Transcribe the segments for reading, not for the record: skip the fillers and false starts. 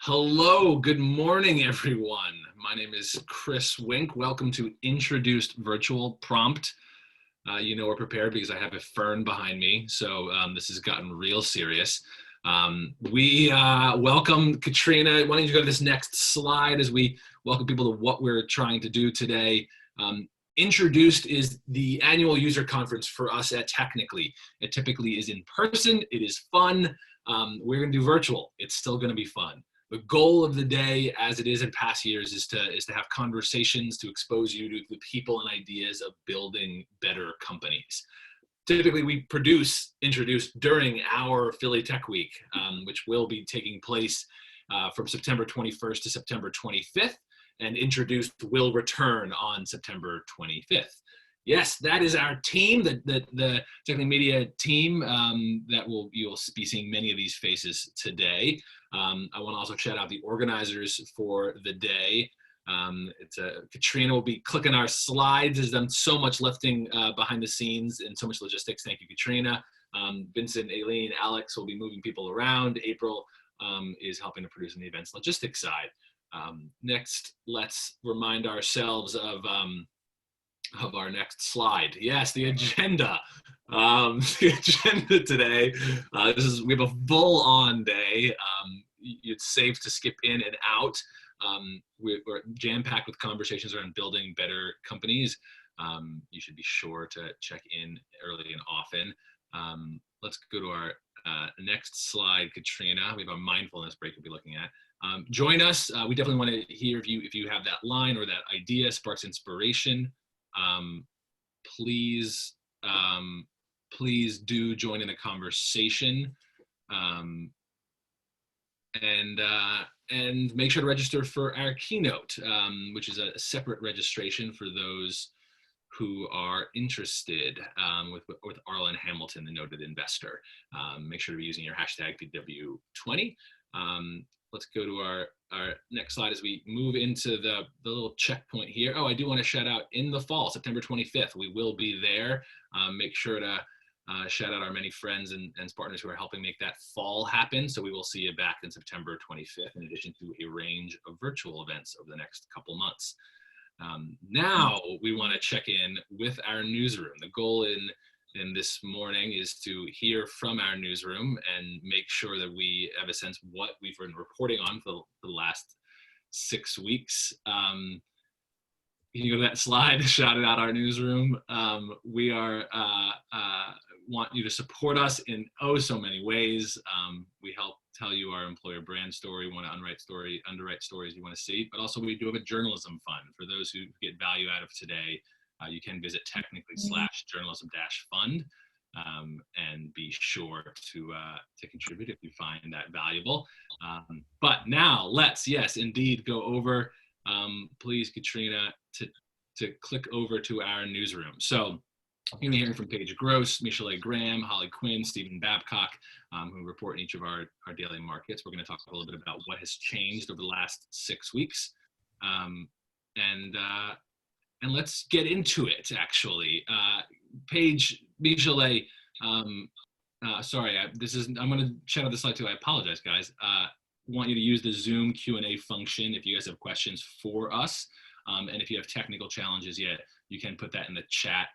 Hello, good morning, everyone. My name is Chris Wink. Welcome to Introduced Virtual Prompt. You know we're prepared because I have a fern behind me, so this has gotten real serious. We welcome Katrina. Why don't you go to this next slide as we welcome people to what we're trying to do today. Introduced is the annual user conference for us at Technically. It typically is in person. It is fun. We're going to do virtual. It's still going to be fun. The goal of the day, as it is in past years, is to have conversations to expose you to the people and ideas of building better companies. Typically, we introduce during our Philly Tech Week, which will be taking place from September 21st to September 25th, and Introduced will return on September 25th. Yes, that is our team, the Technically Media team that you'll be seeing many of these faces today. I want to also shout out the organizers for the day. Katrina will be clicking our slides, has done so much lifting behind the scenes and so much logistics. Thank you, Katrina. Vincent, Aileen, Alex will be moving people around. April is helping to produce on the events logistics side. Next, let's remind ourselves of our next slide. Yes, the agenda. The agenda today. We have a full-on day. It's safe to skip in and out. We're jam-packed with conversations around building better companies. You should be sure to check in early and often. Let's go to our next slide, Katrina. We have a mindfulness break we'll be looking at. Join us. We definitely want to hear if you have that line or that idea sparks inspiration. Please do join in the conversation, and make sure to register for our keynote, which is a separate registration for those who are interested, with Arlen Hamilton, the noted investor. Make sure to be using your hashtag PW20. Let's go to our next slide as we move into the little checkpoint here. Oh, I do want to shout out in the fall, September 25th, we will be there. Make sure to shout out our many friends and partners who are helping make that fall happen. So we will see you back in September 25th, in addition to a range of virtual events over the next couple months. Now we want to check in with our newsroom. The goal in this morning is to hear from our newsroom and make sure that we have a sense of what we've been reporting on for the last 6 weeks. Can you go to that slide? Shout out our newsroom. We want you to support us in so many ways. We help tell you our employer brand story. We want to underwrite stories you want to see, but also we do have a journalism fund for those who get value out of today. You can visit technically/journalism-fund and be sure to contribute if you find that valuable. But now let's, yes, indeed, go over, please, Katrina, to click over to our newsroom. So you're going to be hearing from Paige Gross, Michelai Graham, Quinn, Stephen Babcock, who report in each of our daily markets. We're going to talk a little bit about what has changed over the last 6 weeks. And let's get into it, actually. Paige, Michelai, sorry, I'm going to shout out the slide too. I apologize, guys. Want you to use the Zoom Q&A function if you guys have questions for us. And if you have technical challenges yet, you can put that in the chat.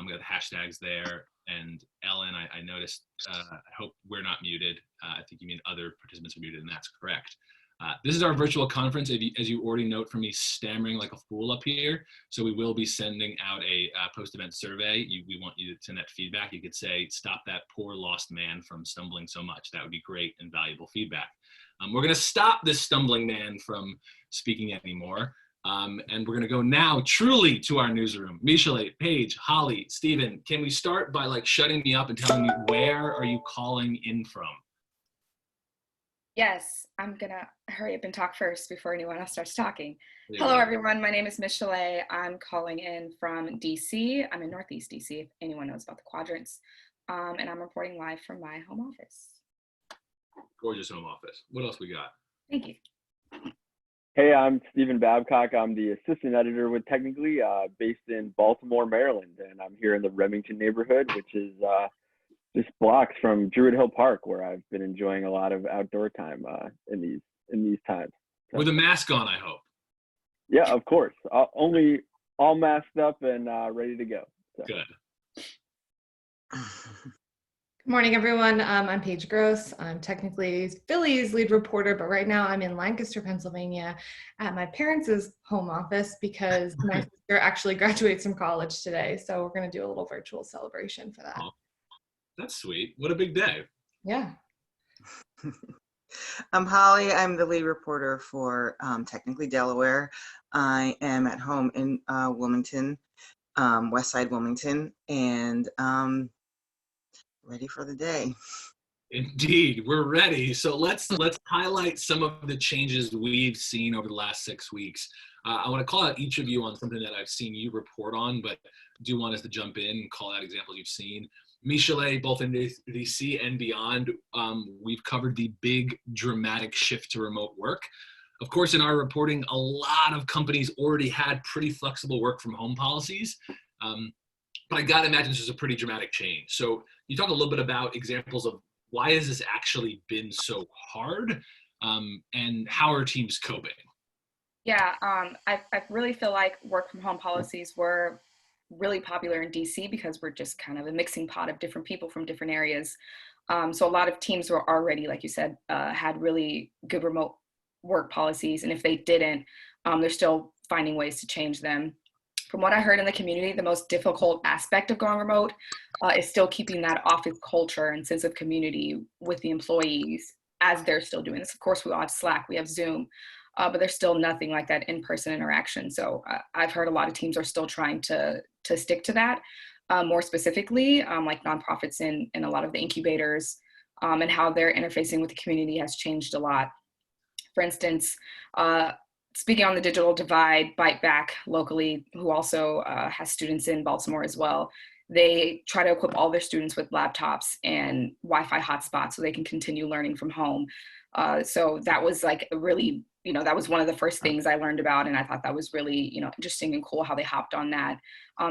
We got the hashtags there. And Ellen, I noticed, I hope we're not muted. I think you mean other participants are muted, and that's correct. This is our virtual conference, as you already note from me stammering like a fool up here. So we will be sending out a post-event survey. We want you to send that feedback. You could say, stop that poor lost man from stumbling so much. That would be great and valuable feedback. We're going to stop this stumbling man from speaking anymore. And we're going to go now truly to our newsroom. Michelai, Paige, Holly, Stephen, can we start by shutting me up and telling me where are you calling in from? Yes, I'm gonna hurry up and talk first before anyone else starts talking. Hello, everyone. My name is Michelai. I'm calling in from DC. I'm in Northeast DC, if anyone knows about the quadrants. And I'm reporting live from my home office. Gorgeous home office. What else we got? Thank you. Hey, I'm Stephen Babcock. I'm the assistant editor with Technically, based in Baltimore, Maryland. And I'm here in the Remington neighborhood, which is just blocks from Druid Hill Park, where I've been enjoying a lot of outdoor time in these in these times. So, with a mask on, I hope. yeah, of course. Only all masked up and ready to go. So. Good. Good morning, everyone. I'm Paige Gross. I'm technically Philly's lead reporter, but right now I'm in Lancaster, Pennsylvania at my parents' home office because my sister actually graduates from college today. So we're going to do a little virtual celebration for that. Oh, that's sweet. What a big day. Yeah. I'm Holly. I'm the lead reporter for technically Delaware. I am at home in Wilmington, West Side Wilmington, and ready for the day. Indeed, we're ready. So let's highlight some of the changes we've seen over the last 6 weeks. I want to call out each of you on something that I've seen you report on, but do want us to jump in and call out examples you've seen. Michelai, both in DC and beyond, we've covered the big dramatic shift to remote work. Of course, in our reporting, a lot of companies already had pretty flexible work from home policies. But I gotta imagine this is a pretty dramatic change. So you talk a little bit about examples of why has this actually been so hard, and how are teams coping? Yeah, I really feel like work from home policies were really popular in DC because we're just kind of a mixing pot of different people from different areas. So a lot of teams were already, like you said, had really good remote work policies. And if they didn't, they're still finding ways to change them. From what I heard in the community, the most difficult aspect of going remote is still keeping that office culture and sense of community with the employees as they're still doing this. Of course, we all have Slack, we have Zoom, but there's still nothing like that in-person interaction. So I've heard a lot of teams are still trying to stick to that. More specifically, like nonprofits and a lot of the incubators and how they're interfacing with the community has changed a lot. For instance, speaking on the digital divide, Bite Back locally, who also has students in Baltimore as well, they try to equip all their students with laptops and Wi-Fi hotspots so they can continue learning from home. So that was like a really, that was one of the first things I learned about, and I thought that was really, interesting and cool how they hopped on that.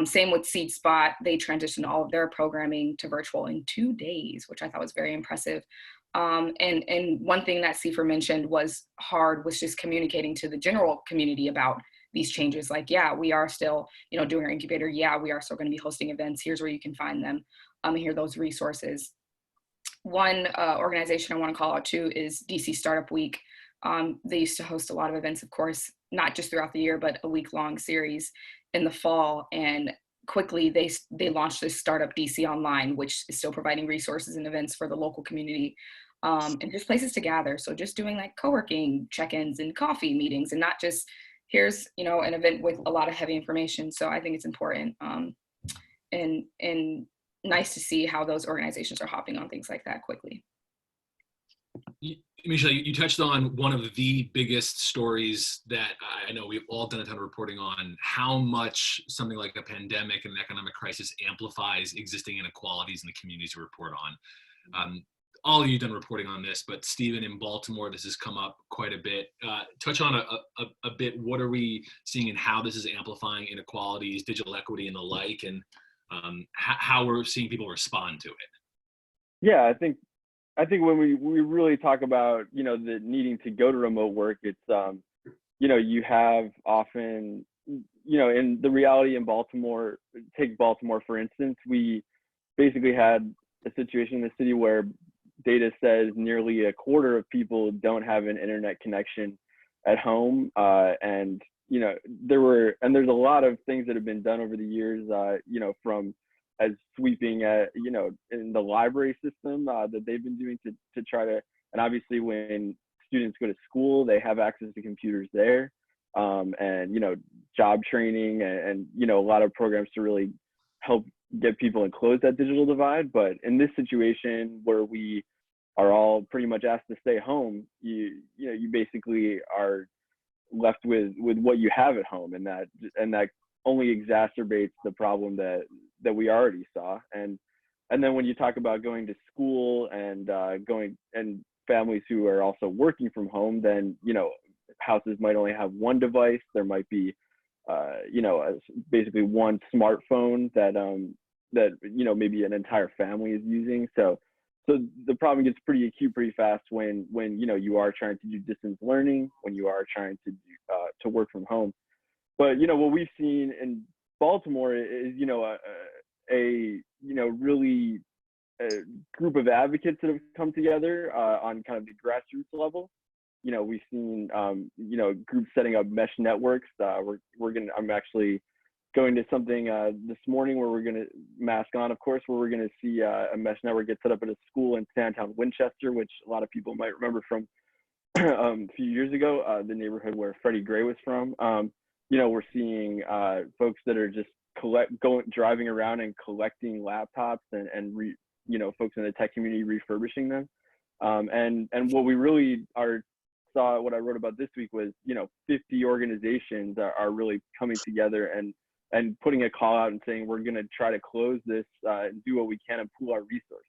Same with Seed Spot, they transitioned all of their programming to virtual in 2 days, which I thought was very impressive. And one thing that Seifer mentioned was just communicating to the general community about these changes. Like, yeah, we are still, doing our incubator. Yeah, we are still going to be hosting events. Here's where you can find them. Here are those resources. One organization I want to call out too is DC Startup Week. They used to host a lot of events, of course, not just throughout the year, but a week-long series in the fall. And quickly they launched this Startup DC Online, which is still providing resources and events for the local community. And just places to gather. So just doing like co-working check-ins and coffee meetings, and not just here's, an event with a lot of heavy information. So I think it's important and nice to see how those organizations are hopping on things like that quickly. Michelai, you touched on one of the biggest stories that I know we've all done a ton of reporting on, how much something like a pandemic and an economic crisis amplifies existing inequalities in the communities you report on. All of you done reporting on this, but Stephen, in Baltimore, this has come up quite a bit. Touch on a bit, what are we seeing and how this is amplifying inequalities, digital equity and the like, and how we're seeing people respond to it? Yeah, I think when we really talk about, the needing to go to remote work, it's, you have often, in the reality in Baltimore, take Baltimore, for instance, we basically had a situation in the city where data says nearly a quarter of people don't have an internet connection at home. And, there's a lot of things that have been done over the years, from as sweeping at, in the library system that they've been doing to try to, and obviously when students go to school, they have access to computers there, and, job training and, a lot of programs to really help get people and close that digital divide. But in this situation where we are all pretty much asked to stay home, you basically are left with what you have at home, and that only exacerbates the problem that we already saw. And then when you talk about going to school and and families who are also working from home, then houses might only have one device. There might be basically one smartphone that maybe an entire family is using. So so the problem gets pretty acute pretty fast when you are trying to do distance learning, when you are trying to work from home. But what we've seen in Baltimore is a really a group of advocates that have come together on kind of the grassroots level. We've seen groups setting up mesh networks. I'm actually going to something this morning where we're going to mask on, of course, where we're going to see a mesh network get set up at a school in Sandtown, Winchester, which a lot of people might remember from a few years ago, the neighborhood where Freddie Gray was from. We're seeing folks that are just driving around and collecting laptops and folks in the tech community refurbishing them. And what we really saw, what I wrote about this week was, 50 organizations are really coming together and putting a call out and saying, we're going to try to close this and do what we can and pool our resources,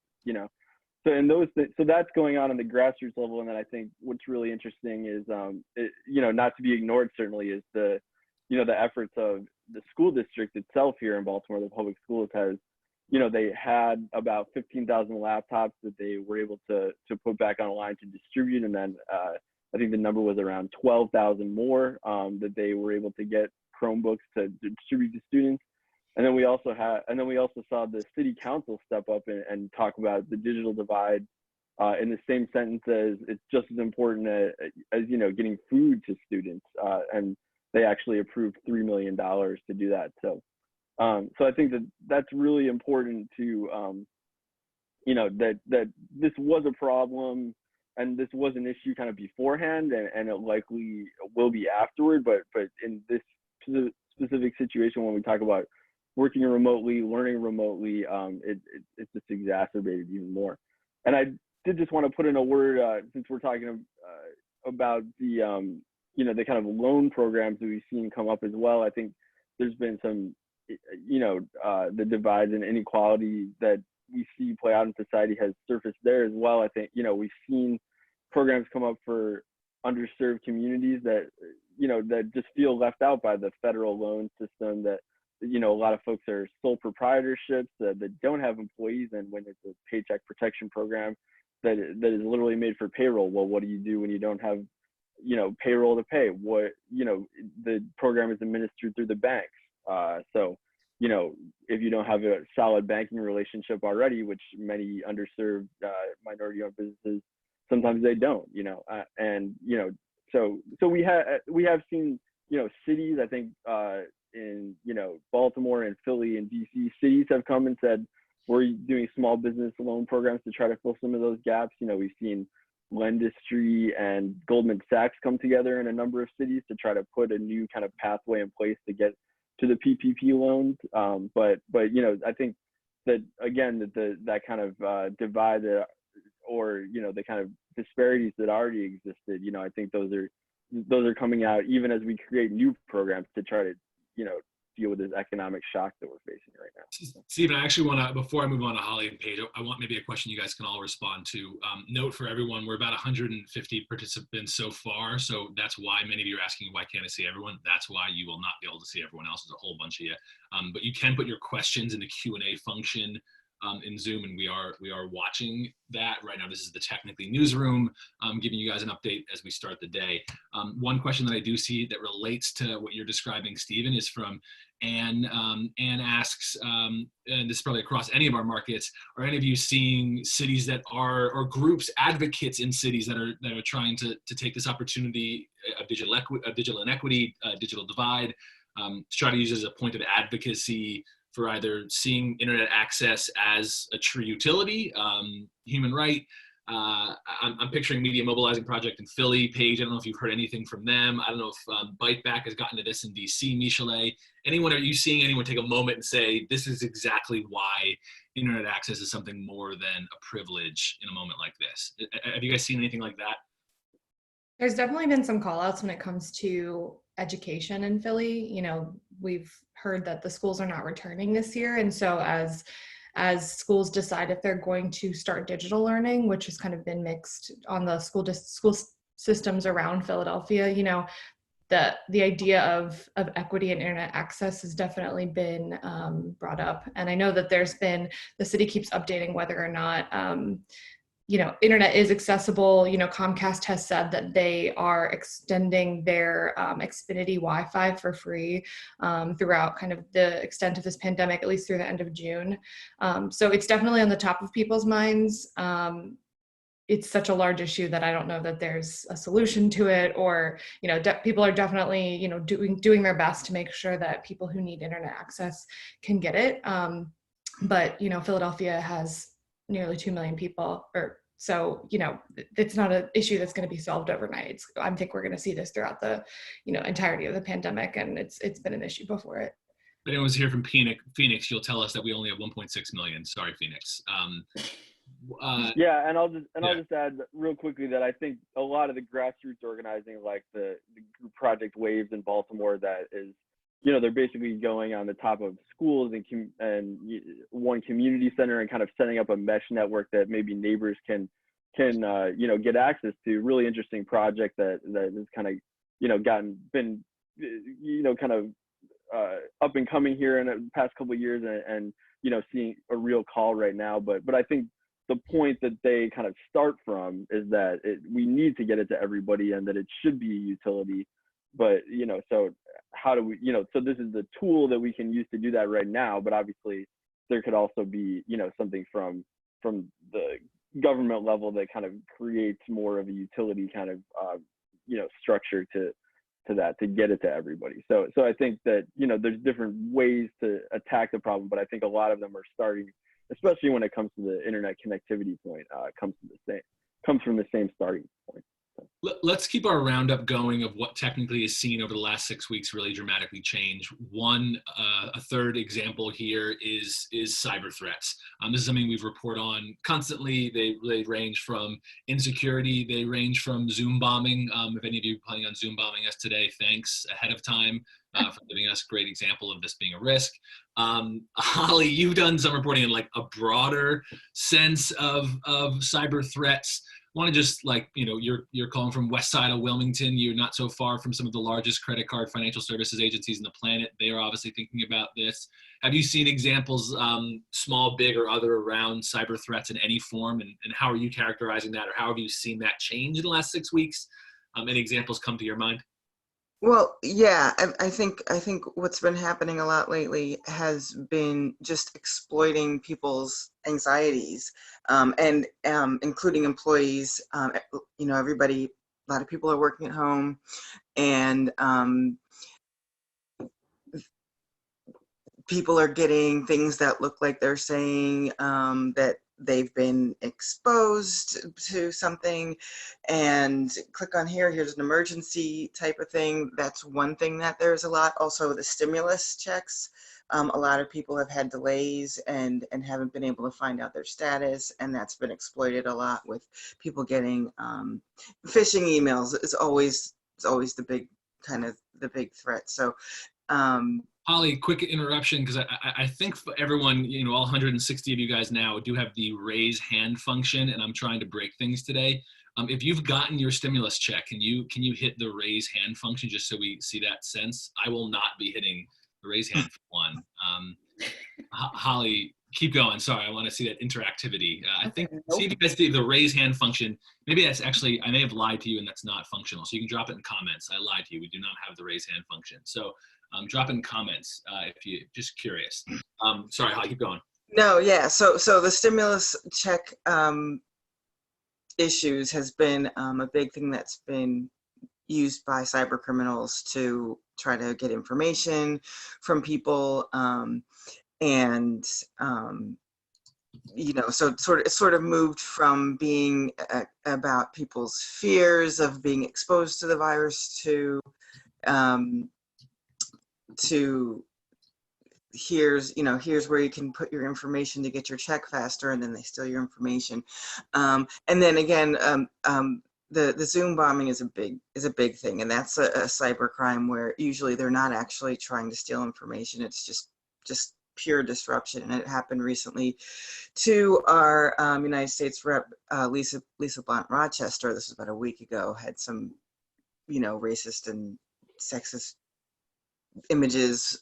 So that's going on the grassroots level. And then I think what's really interesting is, not to be ignored, certainly, is the efforts of the school district itself here in Baltimore. The public schools has, they had about 15,000 laptops that they were able to put back online to distribute. And then I think the number was around 12,000 more that they were able to get Chromebooks to distribute to students. And then we also saw the city council step up and talk about the digital divide in the same sentence as it's just as important as getting food to students. And they actually approved $3 million to do that. So I think that's really important to that this was a problem and this was an issue kind of beforehand, and it likely will be afterward. But in this specific situation, when we talk about working remotely, learning remotely, it's just exacerbated even more. And I did just want to put in a word, since we're talking about the the kind of loan programs that we've seen come up as well. I think there's been some, the divides and inequality that we see play out in society has surfaced there as well. I think, we've seen programs come up for underserved communities that, that just feel left out by the federal loan system, that, a lot of folks are sole proprietorships that don't have employees. And when it's a paycheck protection program that is literally made for payroll, well, what do you do when you don't have, payroll to pay? What, the program is administered through the banks. So, if you don't have a solid banking relationship already, which many underserved minority-owned businesses, sometimes they don't, so we have seen, cities, I think, in, Baltimore and Philly and DC, cities have come and said, we're doing small business loan programs to try to fill some of those gaps. We've seen Lendistry and Goldman Sachs come together in a number of cities to try to put a new kind of pathway in place to get to the PPP loans. But I think that, again, that kind of divide or the kind of disparities that already existed, I think those are coming out even as we create new programs to try to deal with this economic shock that we're facing right now. Stephen, I actually want to, before I move on to Holly and Paige, I want maybe a question you guys can all respond to. Note for everyone, we're about 150 participants so far, so that's why many of you are asking, why can't I see everyone? That's why you will not be able to see everyone else. There's a whole bunch of you. But you can put your questions in the Q&A function in Zoom, and we are watching that right now. This is the Technically newsroom, giving you guys an update as we start the day. One question that I do see that relates to what you're describing, Stephen, is from Anne. Anne asks, and this is probably across any of our markets, are any of you seeing cities that are, or groups, advocates in cities that are trying to take this opportunity of digital inequity, digital divide, to try to use it as a point of advocacy for either seeing internet access as a true utility, human right? I'm picturing Media Mobilizing Project in Philly. Paige, I don't know if you've heard anything from them. I don't know if Bite Back has gotten to this in DC. Michelai, are you seeing anyone take a moment and say, this is exactly why internet access is something more than a privilege in a moment like this? Have you guys seen anything like that? There's definitely been some call outs when it comes to education in Philly. We've heard that the schools are not returning this year. And so as schools decide if they're going to start digital learning, which has kind of been mixed on the school systems around Philadelphia, the idea of equity and internet access has definitely been brought up. And I know that the city keeps updating whether or not, internet is accessible. Comcast has said that they are extending their Xfinity Wi-Fi for free throughout kind of the extent of this pandemic, at least through the end of June. So it's definitely on the top of people's minds. It's such a large issue that I don't know that there's a solution to it, or, people are definitely, doing their best to make sure that people who need internet access can get it. But, Philadelphia has nearly 2 million people, so, it's not an issue that's going to be solved overnight. I think we're going to see this throughout the, entirety of the pandemic, and it's been an issue before it. If anyone's here from Phoenix, you'll tell us that we only have 1.6 million. Sorry, Phoenix. Yeah, and I'll just add real quickly that I think a lot of the grassroots organizing, like the group Project Waves in Baltimore, that is, they're basically going on the top of schools and one community center and kind of setting up a mesh network that maybe neighbors can get access to. Really interesting project that has kind of been kind of up and coming here in the past couple of years, and seeing a real call right now. But I think the point that they kind of start from is that we need to get it to everybody, and that it should be a utility. But so how do we, so this is the tool that we can use to do that right now. But obviously there could also be something from the government level that kind of creates more of a utility kind of structure to that, to get it to everybody. So I think that there's different ways to attack the problem, but I think a lot of them are starting, especially when it comes to the internet connectivity point, comes from the same starting point. Let's keep our roundup going of what technically is seen over the last 6 weeks really dramatically change. A third example here is cyber threats. This is something we've reported on constantly. They range from insecurity, they range from Zoom bombing. If any of you are planning on Zoom bombing us today, thanks ahead of time for giving us a great example of this being a risk. Holly, you've done some reporting in like a broader sense of cyber threats. Want to just you're calling from west side of Wilmington. You're not so far from some of the largest credit card financial services agencies in the planet. They are obviously thinking about this. Have you seen examples, small, big, or other, around cyber threats in any form? And how are you characterizing that, or how have you seen that change in the last 6 weeks? Any examples come to your mind? Well, yeah, I think what's been happening a lot lately has been just exploiting people's anxieties, and including employees. Everybody, a lot of people are working at home, and people are getting things that look like they're saying that they've been exposed to something, and click on here's an emergency type of thing. That's one thing that there's a lot. Also, the stimulus checks. A lot of people have had delays and haven't been able to find out their status, and that's been exploited a lot with people getting phishing emails. It's always the big threat. So Holly, quick interruption, because I think for everyone, all 160 of you guys now do have the raise hand function, and I'm trying to break things today. If you've gotten your stimulus check, can you hit the raise hand function just so we see that sense? I will not be hitting the raise hand for one. Holly, keep going. Sorry, I want to see that interactivity. I think, see if you guys see the raise hand function. Maybe that's actually, I may have lied to you and that's not functional. So you can drop it in comments. I lied to you. We do not have the raise hand function. So drop in comments if you're just curious. Sorry, Holly, keep going. No, yeah. So the stimulus check issues has been a big thing that's been used by cyber criminals to try to get information from people, so it sort of moved from being about people's fears of being exposed to the virus to here's where you can put your information to get your check faster, and then they steal your information. And then again, the Zoom bombing is a big thing, and that's a cyber crime where usually they're not actually trying to steal information. It's just pure disruption. And it happened recently to our United States Rep Lisa Blunt Rochester. This was about a week ago. Had some racist and sexist images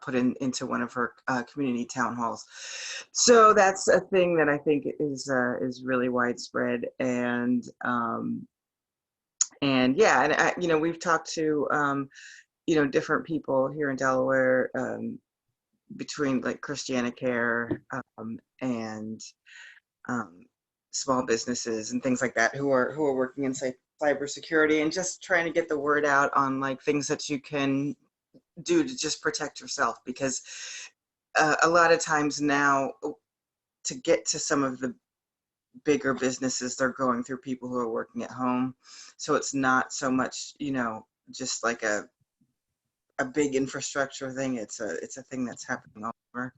put into one of her community town halls. So that's a thing that I think is really widespread, and yeah, and you know, we've talked to you know, different people here in Delaware, between like Christiana Care and small businesses and things like that who are working in cybersecurity, and just trying to get the word out on like things that you can do to just protect yourself, because a lot of times now, to get to some of the bigger businesses, they're going through people who are working at home, so it's not so much, you know, just like a big infrastructure thing. It's a thing that's happening all over.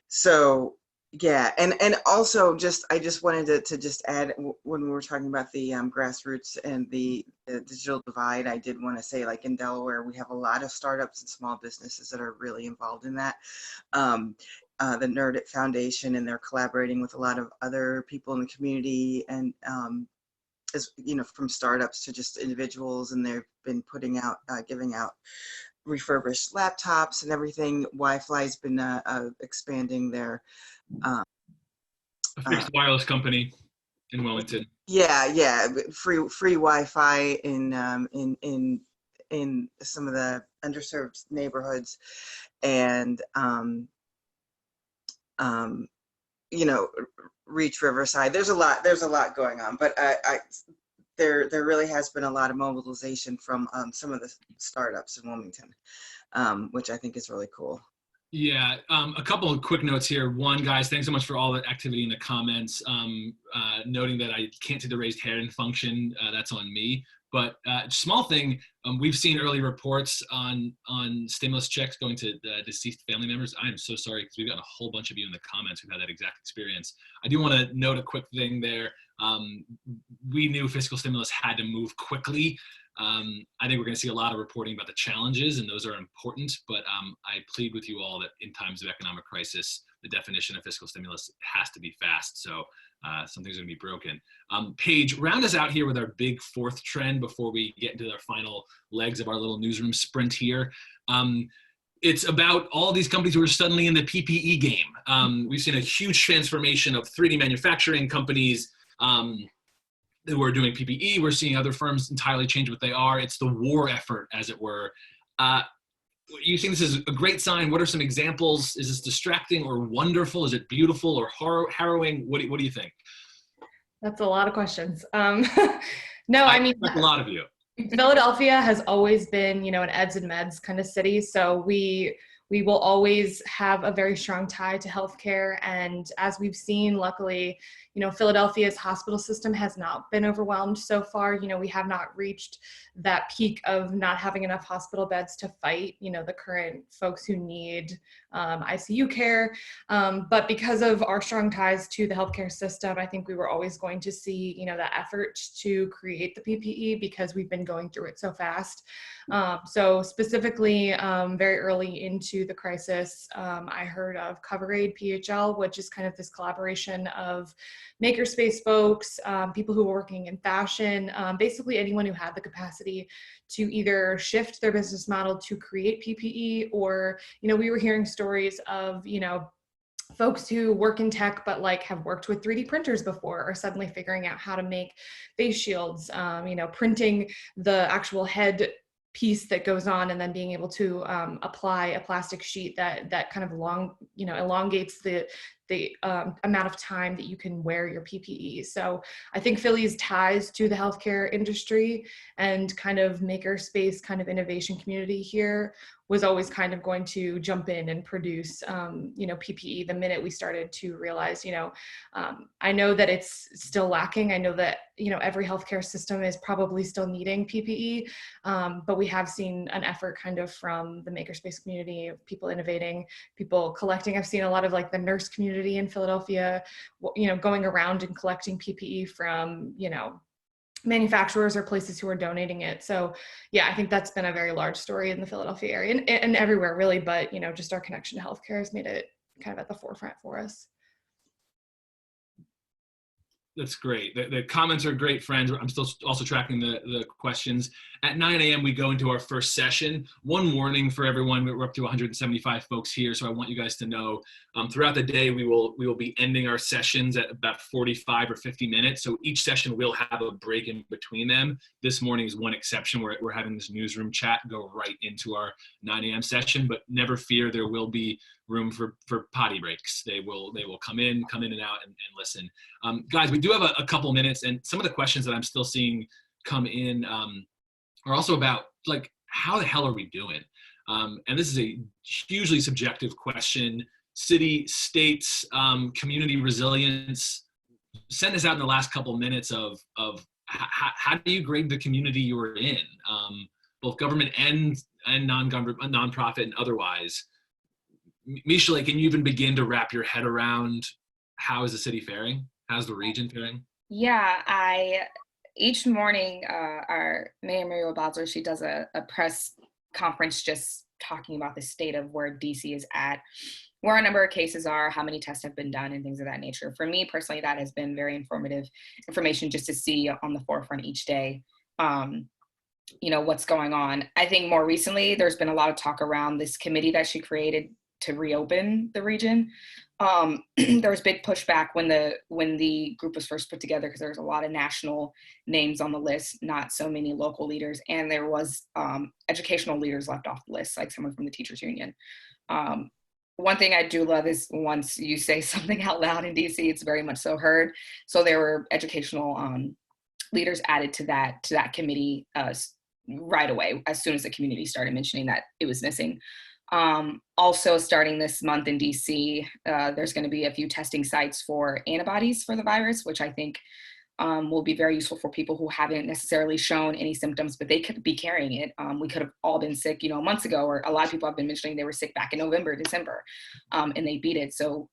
So yeah, and also I just wanted to just add, when we were talking about the grassroots and the digital divide, I did want to say, like in Delaware, we have a lot of startups and small businesses that are really involved in that. The Nerd It Foundation, and they're collaborating with a lot of other people in the community, and as you know, from startups to just individuals, and they've been putting out, giving out refurbished laptops and everything. Wi-Fi's been expanding their A fixed wireless company in Wilmington. yeah, free Wi-Fi in some of the underserved neighborhoods, and you know, reach Riverside. There's a lot going on, but there really has been a lot of mobilization from some of the startups in Wilmington, which I think is really cool. Yeah, a couple of quick notes here. One, guys, thanks so much for all the activity in the comments. Noting that I can't see the raised hand function, that's on me. But small thing, we've seen early reports on stimulus checks going to the deceased family members. I am so sorry, because we've got a whole bunch of you in the comments who've had that exact experience. I do want to note a quick thing there. We knew fiscal stimulus had to move quickly. I think we're going to see a lot of reporting about the challenges, and those are important, but I plead with you all that in times of economic crisis, the definition of fiscal stimulus has to be fast. So some things are going to be broken. Paige, round us out here with our big fourth trend before we get into our final legs of our little newsroom sprint here. It's about all these companies who are suddenly in the PPE game. We've seen a huge transformation of 3D manufacturing companies who are doing PPE. We're seeing other firms entirely change what they are. It's the war effort, as it were. You think this is a great sign? What are some examples? Is this distracting or wonderful? Is it beautiful or harrowing? What do you think? That's a lot of questions. No, I mean, a lot of you. Philadelphia has always been, you know, an eds and meds kind of city. So we will always have a very strong tie to healthcare. And as we've seen, luckily, you know, Philadelphia's hospital system has not been overwhelmed so far. You know, we have not reached that peak of not having enough hospital beds to fight, you know, the current folks who need ICU care. But because of our strong ties to the healthcare system, I think we were always going to see, you know, that effort to create the PPE, because we've been going through it so fast. So specifically, very early into the crisis, I heard of CoverAid PHL, which is kind of this collaboration of makerspace folks, people who were working in fashion, basically anyone who had the capacity to either shift their business model to create PPE, or, you know, we were hearing stories of, you know, folks who work in tech but like have worked with 3D printers before are suddenly figuring out how to make face shields, you know, printing the actual head piece that goes on, and then being able to apply a plastic sheet that kind of elongates the amount of time that you can wear your PPE. So I think Philly's ties to the healthcare industry and kind of makerspace kind of innovation community here was always kind of going to jump in and produce, you know, PPE the minute we started to realize, you know, I know that it's still lacking. I know that, you know, every healthcare system is probably still needing PPE, but we have seen an effort kind of from the makerspace community of people innovating, people collecting. I've seen a lot of like the nurse community in Philadelphia, you know, going around and collecting PPE from, you know, manufacturers or places who are donating it. So yeah, I think that's been a very large story in the Philadelphia area and everywhere really, but you know, just our connection to healthcare has made it kind of at the forefront for us. That's great. The comments are great, friends. I'm still also tracking the questions. At 9 a.m., we go into our first session. One warning for everyone, we're up to 175 folks here, so I want you guys to know throughout the day, we will be ending our sessions at about 45 or 50 minutes. So each session will have a break in between them. This morning is one exception where we're having this newsroom chat go right into our 9 a.m. session, but never fear, there will be room for potty breaks. They will come in and out and listen. Guys, we do have a couple minutes, and some of the questions that I'm still seeing come in are also about, like, how the hell are we doing? And this is a hugely subjective question. City, states, community resilience. Send us out in the last couple minutes of how do you grade the community you're in, both government and non-government, nonprofit and otherwise. Michelai, can you even begin to wrap your head around how is the city faring? How's the region faring? Yeah, each morning, our Mayor Muriel Bowser, she does a press conference just talking about the state of where DC is at, where a number of cases are, how many tests have been done, and things of that nature. For me personally, that has been very informative information just to see on the forefront each day, what's going on. I think more recently, there's been a lot of talk around this committee that she created to reopen the region. There was big pushback when the group was first put together, because there was a lot of national names on the list, not so many local leaders, and there was educational leaders left off the list, like someone from the teachers union. One thing I do love is once you say something out loud in DC, it's very much so heard. So there were educational leaders added to that committee right away, as soon as the community started mentioning that it was missing. Also starting this month in DC, there's going to be a few testing sites for antibodies for the virus, which I think will be very useful for people who haven't necessarily shown any symptoms, but they could be carrying it. We could have all been sick, months ago, or a lot of people have been mentioning they were sick back in November, December, and they beat it. So,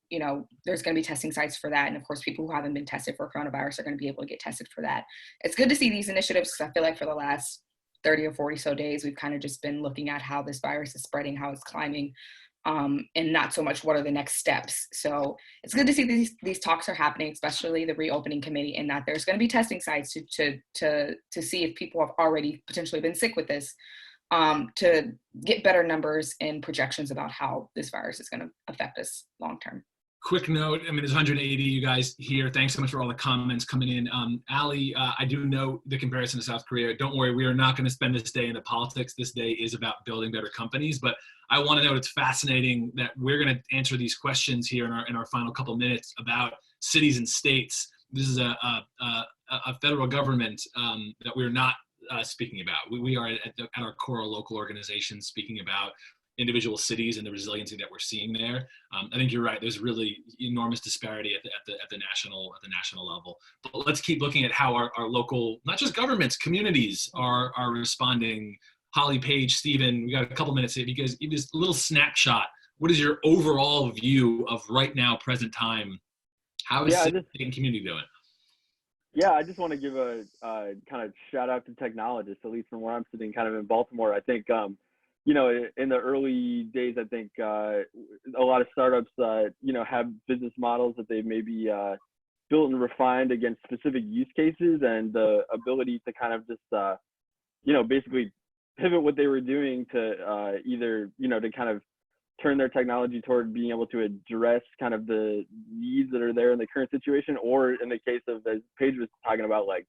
there's going to be testing sites for that. And of course, people who haven't been tested for coronavirus are going to be able to get tested for that. It's good to see these initiatives, because I feel like for the last 30 or 40 so days, we've kind of just been looking at how this virus is spreading, how it's climbing, and not so much what are the next steps. So it's good to see these talks are happening, especially the reopening committee, and that there's going to be testing sites to see if people have already potentially been sick with this, to get better numbers and projections about how this virus is going to affect us long term. Quick note, there's 180 you guys here. Thanks so much for all the comments coming in. Ali, I do know the comparison to South Korea. Don't worry, we are not going to spend this day in the politics. This day is about building better companies, but I want to note it's fascinating that we're going to answer these questions here in our final couple minutes about cities and states. This is a federal government that we're not speaking about. We are at our core local organizations speaking about individual cities and the resiliency that we're seeing there. I think you're right. There's really enormous disparity at the national level. But let's keep looking at how our local, not just governments, communities are responding. Holly, Paige, Stephen, we got a couple minutes here. Because just a little snapshot. What is your overall view of right now, present time? How is city and community doing? Yeah, I just want to give a kind of shout out to technologists, at least from where I'm sitting, kind of in Baltimore. I think in the early days, I think a lot of startups, have business models that they've maybe built and refined against specific use cases, and the ability to kind of just, basically pivot what they were doing to either, to kind of turn their technology toward being able to address kind of the needs that are there in the current situation, or in the case of, as Paige was talking about, like,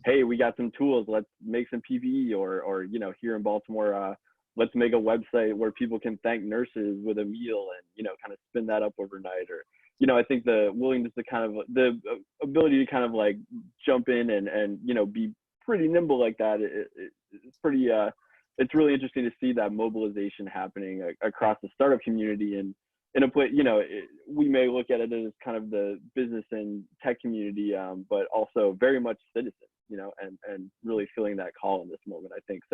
hey, we got some tools, let's make some PPE, or here in Baltimore, let's make a website where people can thank nurses with a meal and, kind of spin that up overnight. Or, I think the willingness to kind of, the ability to kind of like jump in and be pretty nimble like that, it's pretty, it's really interesting to see that mobilization happening across the startup community. And in a place, we may look at it as kind of the business and tech community, but also very much citizens, and really feeling that call in this moment, I think.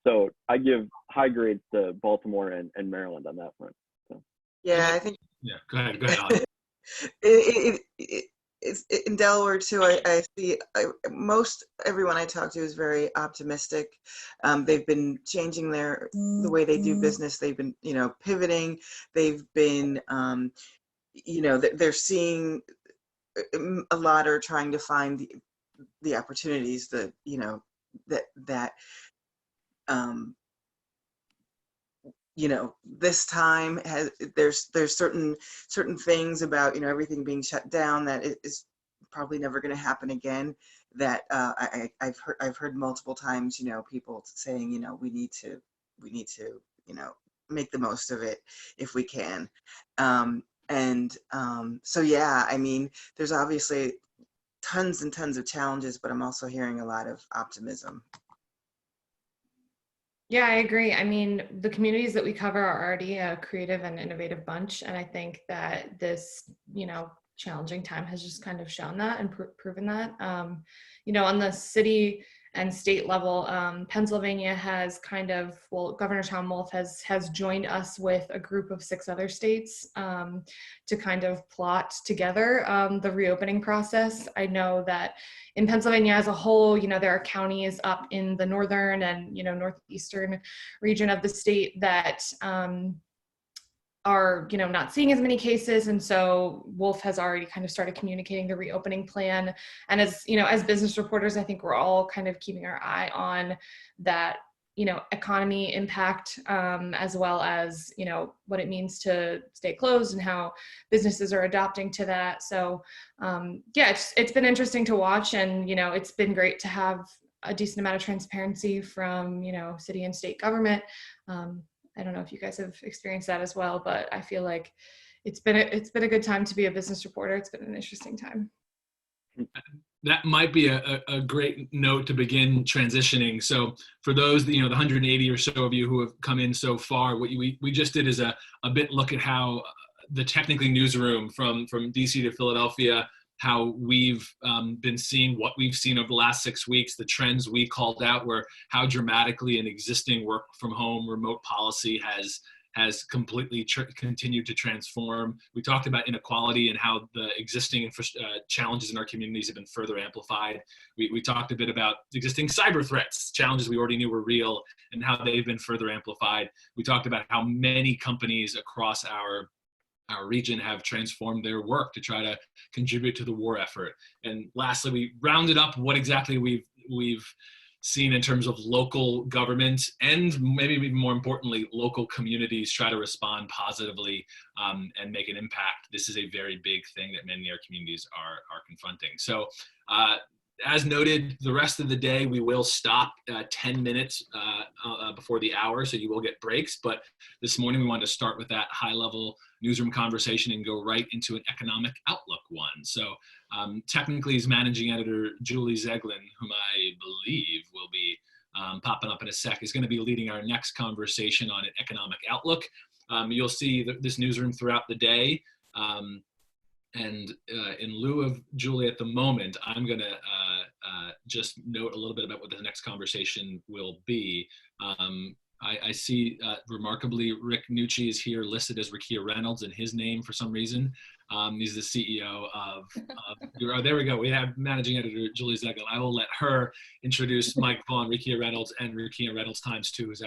So I give high grades to Baltimore and Maryland on that front. So. Yeah, I think. Yeah, go ahead, Holly. It's in Delaware too. I see most everyone I talk to is very optimistic. They've been changing the way they do business. They've been pivoting. They've been they're seeing a lot are trying to find the opportunities that, that this time there's certain things about, everything being shut down that it is probably never going to happen again, that I've heard multiple times, people saying, we need to make the most of it if we can. So yeah, I mean, there's obviously tons and tons of challenges, but I'm also hearing a lot of optimism. Yeah, I agree. I mean, the communities that we cover are already a creative and innovative bunch. And I think that this, challenging time has just kind of shown that and proven that. On the city and state level, Pennsylvania has Governor Tom Wolf has joined us with a group of 6 other states to kind of plot together the reopening process. I know that in Pennsylvania as a whole, there are counties up in the northern and, northeastern region of the state that are, not seeing as many cases. And so Wolf has already kind of started communicating the reopening plan. And as, as business reporters, I think we're all kind of keeping our eye on that, economy impact, as well as, what it means to stay closed and how businesses are adapting to that. So yeah, it's been interesting to watch, and, it's been great to have a decent amount of transparency from, city and state government. I don't know if you guys have experienced that as well, but I feel like it's been a good time to be a business reporter. It's been an interesting time. That might be a great note to begin transitioning. So for those, the 180 or so of you who have come in so far, what we just did is a bit look at how the Technically newsroom from DC to Philadelphia, how we've been seeing what we've seen over the last 6 weeks. The trends we called out were how dramatically an existing work from home remote policy has completely continued to transform. We talked about inequality and how the existing challenges in our communities have been further amplified. We talked a bit about existing cyber threats, challenges we already knew were real, and how they've been further amplified. We talked about how many companies across our region have transformed their work to try to contribute to the war effort. And lastly, we rounded up what exactly we've seen in terms of local government, and maybe even more importantly, local communities try to respond positively and make an impact. This is a very big thing that many of our communities are confronting. So as noted, the rest of the day we will stop 10 minutes before the hour, so you will get breaks. But this morning we wanted to start with that high-level newsroom conversation and go right into an economic outlook one. So Technically, as managing editor Julie Zeglin, whom I believe will be popping up in a sec, is going to be leading our next conversation on an economic outlook. You'll see this newsroom throughout the day. And in lieu of Julie at the moment, I'm going to just note a little bit about what the next conversation will be. I see remarkably Rick Nucci is here listed as Rikia Reynolds in his name for some reason. He's the CEO of oh, there we go. We have managing editor Julie Zeglin. I will let her introduce Mike Vaughn, Rikia Reynolds, and Rikia Reynolds times 2, who's